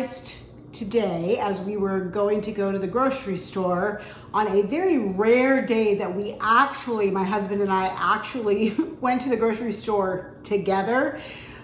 realized today, as we were going to go to the grocery store on a very rare day that my husband and I actually went to the grocery store together,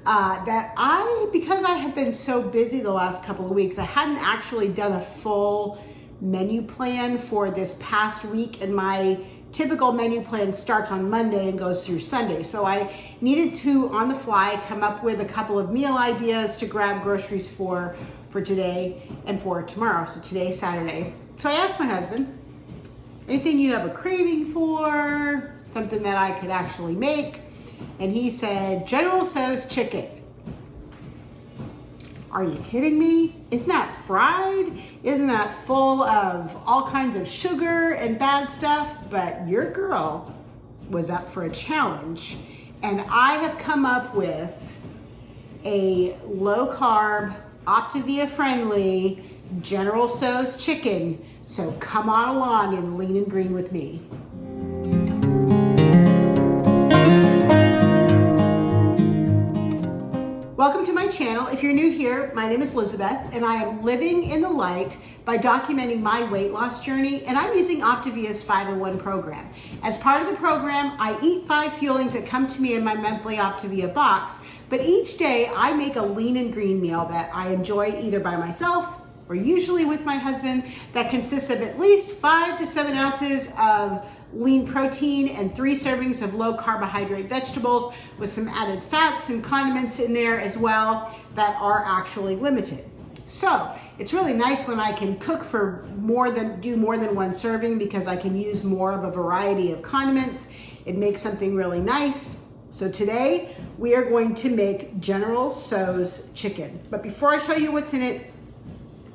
because I have been so busy the last couple of weeks, I hadn't actually done a full menu plan for this past week, and my typical menu plan starts on Monday and goes through Sunday. So I needed to, on the fly, come up with a couple of meal ideas to grab groceries for today and for tomorrow. So today's Saturday. So I asked my husband, anything you have a craving for, something that I could actually make? And he said, General Tso's chicken. Are you kidding me? Isn't that fried? Isn't that full of all kinds of sugar and bad stuff? But your girl was up for a challenge, and I have come up with a low carb, Optavia friendly General Tso's chicken. So come on along and lean and green with me. Welcome to my channel. If you're new here, my name is Elizabeth, and I am living in the light by documenting my weight loss journey, and I'm using Optavia's 501 program. As part of the program, I eat 5 fuelings that come to me in my monthly Optavia box, but each day I make a lean and green meal that I enjoy either by myself or usually with my husband, that consists of at least 5 to 7 ounces of lean protein and 3 servings of low carbohydrate vegetables with some added fats and condiments in there as well that are actually limited. So it's really nice when I can cook for do more than 1 serving, because I can use more of a variety of condiments. It makes something really nice. So today we are going to make General Tso's chicken. But before I show you what's in it,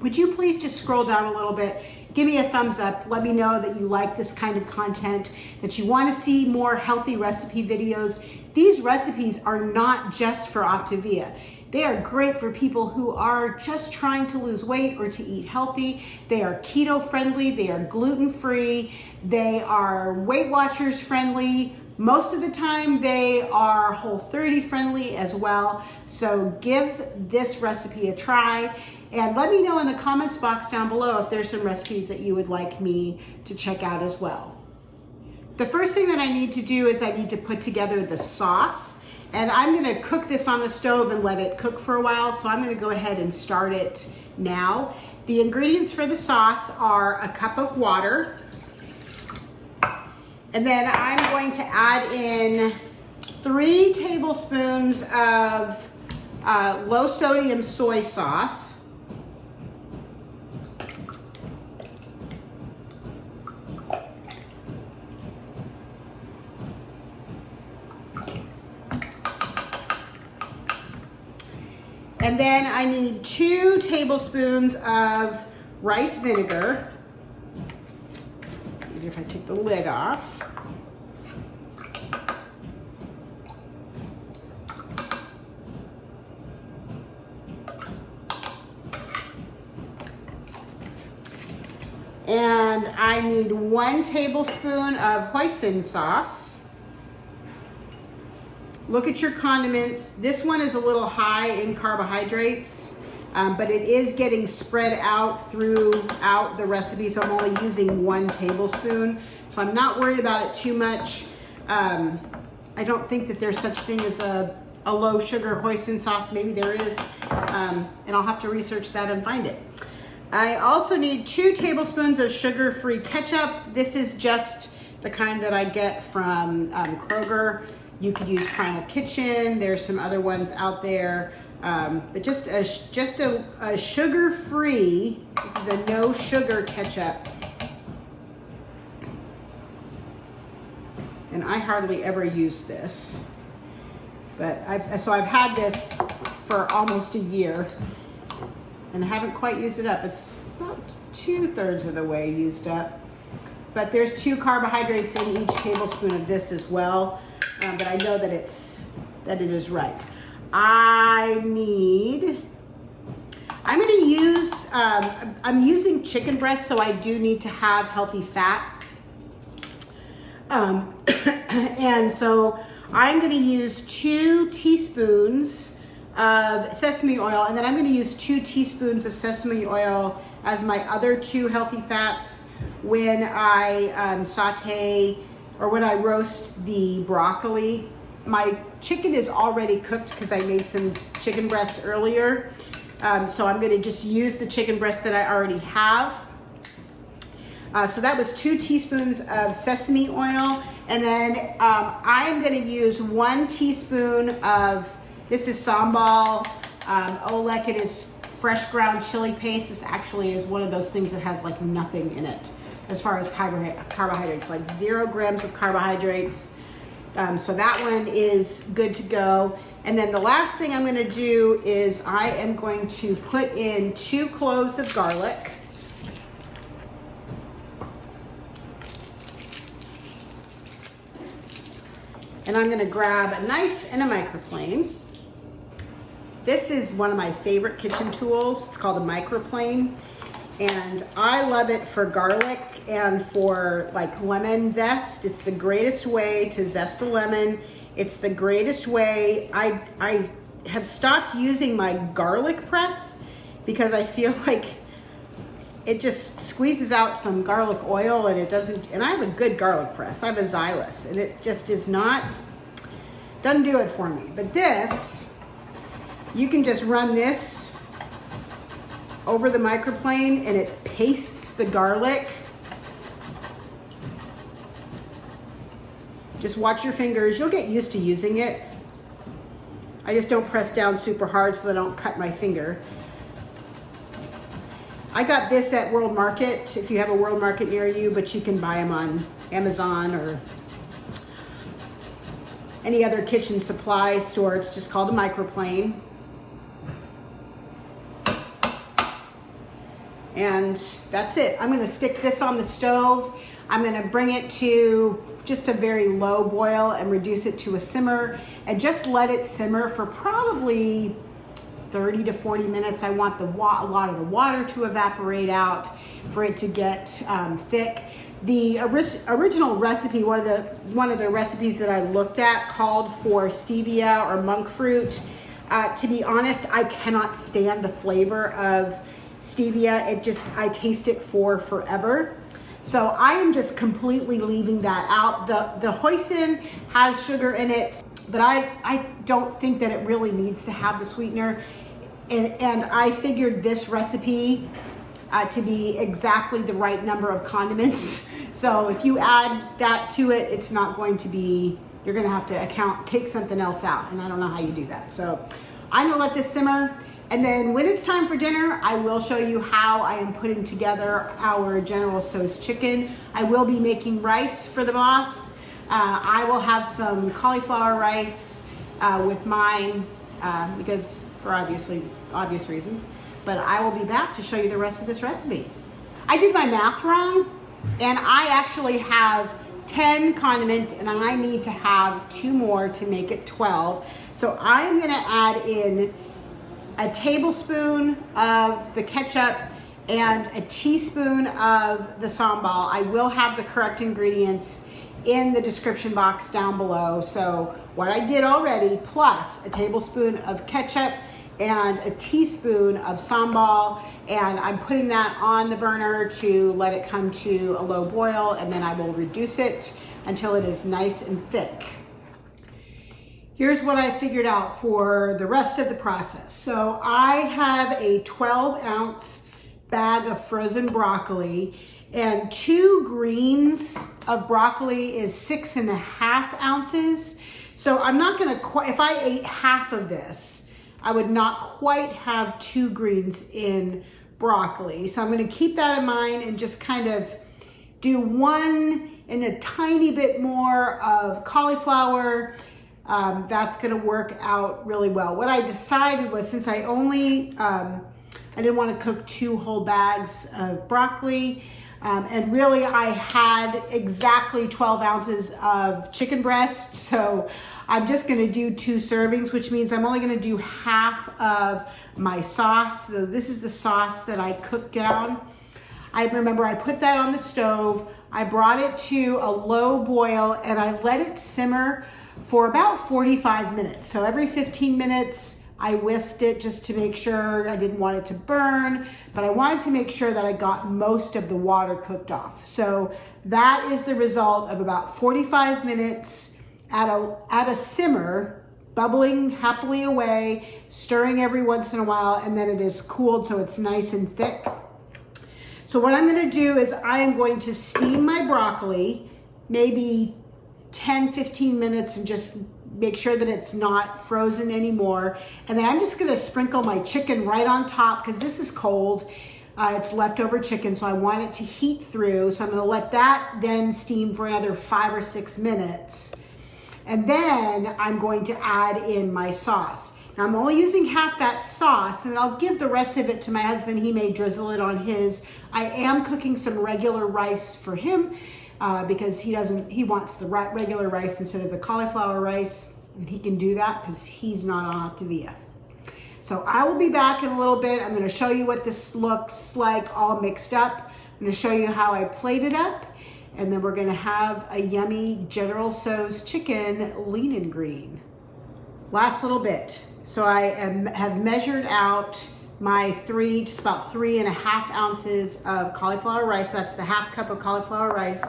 would you please just scroll down a little bit, give me a thumbs up, let me know that you like this kind of content, that you want to see more healthy recipe videos. These recipes are not just for Optavia. They are great for people who are just trying to lose weight or to eat healthy. They are keto friendly, they are gluten free, they are Weight Watchers friendly. Most of the time they are Whole30 friendly as well. So give this recipe a try. And let me know in the comments box down below if there's some recipes that you would like me to check out as well. The first thing that I need to do is I need to put together the sauce. And I'm gonna cook this on the stove and let it cook for a while. So I'm gonna go ahead and start it now. The ingredients for the sauce are a cup of water. And then I'm going to add in 3 tablespoons of low sodium soy sauce. And then I need 2 tablespoons of rice vinegar. Easier if I take the lid off. And I need 1 tablespoon of hoisin sauce. Look at your condiments. This one is a little high in carbohydrates, but it is getting spread out throughout the recipe, so I'm only using 1 tablespoon. So I'm not worried about it too much. I don't think that there's such thing as a low sugar hoisin sauce. Maybe there is, and I'll have to research that and find it. I also need 2 tablespoons of sugar-free ketchup. This is just the kind that I get from Kroger. You could use Primal Kitchen. There's some other ones out there, but just a sugar-free. This is a no sugar ketchup, and I hardly ever use this. But I've had this for almost a year, and I haven't quite used it up. It's about 2/3 of the way used up. But there's 2 carbohydrates in each tablespoon of this as well. But I know that it is right. I'm using chicken breast, so I do need to have healthy fat. And so I'm gonna use 2 teaspoons of sesame oil, and then I'm going to use 2 teaspoons of sesame oil as my other 2 healthy fats when I saute or when I roast the broccoli. My chicken is already cooked because I made some chicken breasts earlier. So I'm going to just use the chicken breast that I already have. So that was 2 teaspoons of sesame oil. And then I am going to use 1 teaspoon of, this is sambal, olek. It is fresh ground chili paste. This actually is one of those things that has like nothing in it as far as carbohydrates, like 0 grams of carbohydrates. So that one is good to go. And then the last thing I'm going to do is I am going to put in 2 cloves of garlic. And I'm going to grab a knife and a microplane. This is one of my favorite kitchen tools. It's called a microplane. And I love it for garlic and for like lemon zest. It's the greatest way to zest a lemon. It's the greatest way. I have stopped using my garlic press because I feel like it just squeezes out some garlic oil and it doesn't, and I have a good garlic press. I have a Xylus and it just is not, doesn't do it for me. But this, you can just run this over the microplane and it pastes the garlic. Just watch your fingers. You'll get used to using it. I just don't press down super hard so that I don't cut my finger. I got this at World Market, if you have a World Market near you, but you can buy them on Amazon or any other kitchen supply store. It's just called a microplane. And that's it. I'm gonna stick this on the stove. I'm gonna bring it to just a very low boil and reduce it to a simmer and just let it simmer for probably 30 to 40 minutes. I want a lot of the water to evaporate out for it to get thick. The original recipe, one of the recipes that I looked at called for stevia or monk fruit. To be honest, I cannot stand the flavor of stevia. I taste it for forever. So I am just completely leaving that out. The hoisin has sugar in it, but I don't think that it really needs to have the sweetener. And I figured this recipe to be exactly the right number of condiments. So if you add that to it, it's not going to be, you're gonna have to take something else out. And I don't know how you do that. So I'm gonna let this simmer. And then when it's time for dinner, I will show you how I am putting together our General Tso's chicken. I will be making rice for the boss. I will have some cauliflower rice with mine because for obvious reasons. But I will be back to show you the rest of this recipe. I did my math wrong, and I actually have 10 condiments, and I need to have 2 more to make it 12. So I'm gonna add in a tablespoon of the ketchup and a teaspoon of the sambal. I will have the correct ingredients in the description box down below. So what I did already, plus a tablespoon of ketchup and a teaspoon of sambal, and I'm putting that on the burner to let it come to a low boil, and then I will reduce it until it is nice and thick. Here's what I figured out for the rest of the process. So I have a 12-ounce bag of frozen broccoli, and 2 greens of broccoli is 6.5 ounces. So I'm not gonna if I ate half of this, I would not quite have 2 greens in broccoli. So I'm gonna keep that in mind and just kind of do 1 and a tiny bit more of cauliflower. That's gonna work out really well. What I decided was, since I only, I didn't wanna cook 2 whole bags of broccoli, and really I had exactly 12 ounces of chicken breast, so I'm just gonna do 2 servings, which means I'm only gonna do half of my sauce. So this is the sauce that I cooked down. I remember I put that on the stove, I brought it to a low boil, and I let it simmer for about 45 minutes. So every 15 minutes, I whisked it just to make sure. I didn't want it to burn, but I wanted to make sure that I got most of the water cooked off. So that is the result of about 45 minutes at a simmer, bubbling happily away, stirring every once in a while, and then it is cooled so it's nice and thick. So what I'm gonna do is I am going to steam my broccoli, maybe 10-15 minutes, and just make sure that it's not frozen anymore. And then I'm just gonna sprinkle my chicken right on top because this is cold. It's leftover chicken, so I want it to heat through. So I'm gonna let that then steam for another 5 or 6 minutes. And then I'm going to add in my sauce. Now I'm only using half that sauce, and I'll give the rest of it to my husband. He may drizzle it on his. I am cooking some regular rice for him because he wants the regular rice instead of the cauliflower rice, and he can do that because he's not on Optavia. So I will be back in a little bit. I'm going to show you what this looks like all mixed up. I'm going to show you how I plate it up, and then we're going to have a yummy General Tso's chicken lean and green. Last little bit. So I have measured out my just about 3.5 ounces of cauliflower rice. So that's the half cup of cauliflower rice.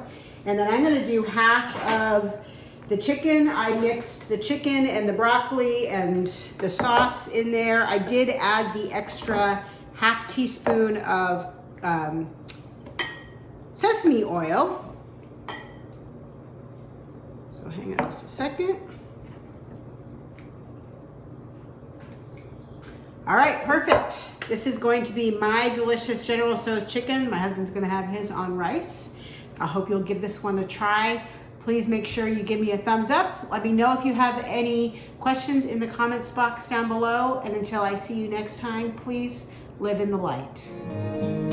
And then I'm gonna do half of the chicken. I mixed the chicken and the broccoli and the sauce in there. I did add the extra half teaspoon of sesame oil. So hang on just a second. All right, perfect. This is going to be my delicious General Tso's chicken. My husband's gonna have his on rice. I hope you'll give this one a try. Please make sure you give me a thumbs up. Let me know if you have any questions in the comments box down below. And until I see you next time, please live in the light.